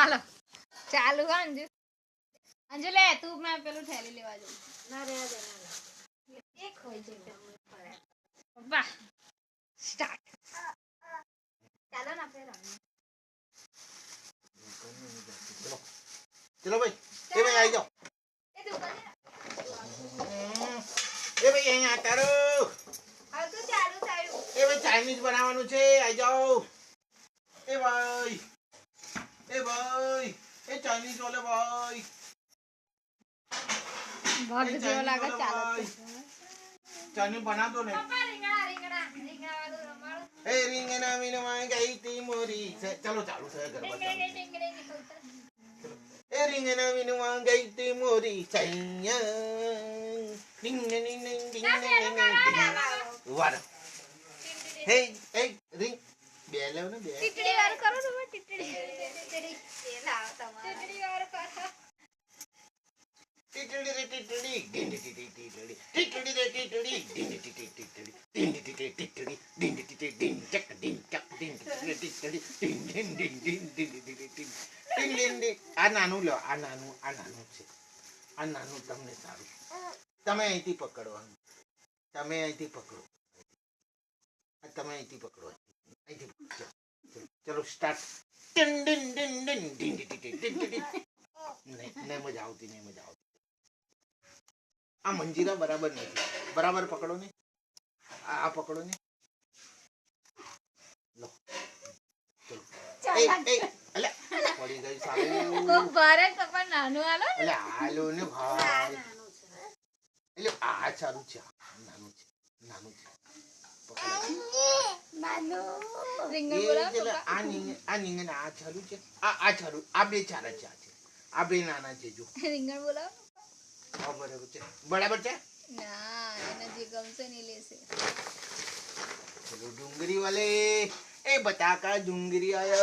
ચાલો ચાલુ અંજુ અંજુ લે તું મેં પેલું થેલી લેવા જઉં ના રે દે ના એક હોય છે વાહ સ્ટાર્ટ ચાલો ના આપણે રમીએ चलो भाई ए भाई आई जाओ એ તું કરે ए भाई यहाँ आता रो હવે તો ચાલુ થયું ए भाई चाइनीज बनावવાનું છે आई जाओ ए भाई ए चाइनीज वाले भाई ભાગ જેવો લાગે ચાલો चाइनीज बना दो ने પપ્પા રીંગણા વાળું રમાડો ए રીંગણા મીનવા ગઈ તી મોરી चलो चालू છે ગરબા ચાલુ ए રીંગણા મીનવા ગઈ તી મોરી ચૈયા ડિંગ ડિંગ ડિંગ ડિંગ વાહ હે એ રીંગ બે લેવ ને બે ટીટડી વાર કરો તો ટીટડી એ લાવ તમારે ટીટડી વાર કરો ટીટડી રે ટીટડી ડિંગ ટીટડી ટીટડી ટીટડી રે ટીટડી ડિંગ ટીટડી ટીટડી ડિંગ ટીટડી ટીટડી ડિંગ ટીટડી ડિંગ ચક ડિંગ ચક ડિંગ ટીટડી ટીટડી ડિંગ ડિંગ ડિંગ ડિંગ ડિંગ ડિંગ ડિંગ ડિંગ ડિંગ આ નાનું લો આ નાનું છે આ નાનું તમને સારું તમે અહીંથી પકડવાનું તમે અહીંથી પકડો તમે અહીંથી પકડો અહીંથી ચલો સ્ટાર્ટ ડિંગ ડિંગ ડિંગ ડિંગ ડિંગ ટીટડી ટીટડી નહીં મજા આવતી આ મંજીરા બરાબર નથી બરાબર પકડો ને આ પકડો ને લો ચલો એ અલે પડી ગઈ સાલું ખૂબ ભારે કપા નાનું આલો અલે આલો ને ભાઈ એટલે આ સારું છે નાનું છે રીંગણ બોલાવો આ નીંગણ આ ચાલુ છે આ ચાલુ આ બે ચારા છે આ બે નાના છે જો રીંગણ બોલાવો બરાબર છે ના એને જે ગમશે નહીં લેશે चलो डूंगरी वाले ए बता का डूंगरी आयो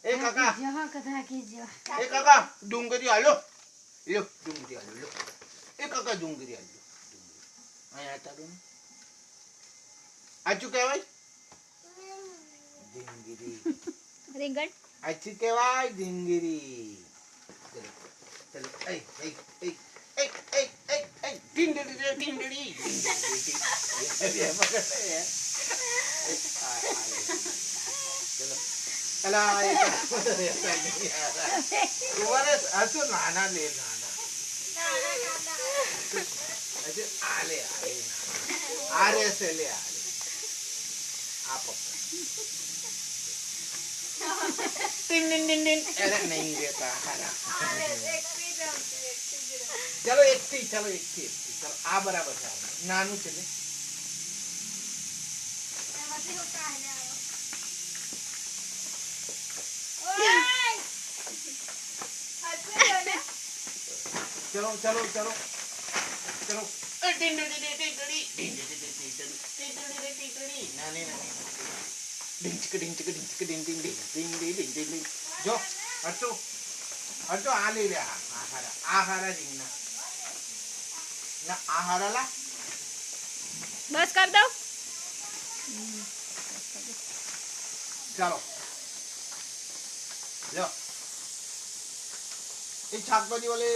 ए काका જહા કથા કીજો ए काका डूंगरी आलो लो डूंगरी आलो लो ए काका डूंगरी आलो आया तारो आचू कहेवाय डूंगरी રીંગણ आचू कहेवाय डूंगरी चलो चलो ए ए ए ए ए ए ए टिंडड़ी टिंडड़ी ये पकड़ है चलो अला ये तुम्हारे असो नाना ले नाना ऐसे आले आले नाना आरे से ले आले आप टिंग टिंग टिंग टिंग अरे नहीं देता हरा चलो एक थी चलो आ बराबर છે નાનું છે ને એમાંથી હું કાઢે આવો चलो चलो चलो चलो जो अर्चो अर्चो आ ले आहारा રીંગણા ना आहारा ला બસ કર દઉં चलो लो ये શાકભાજી वाले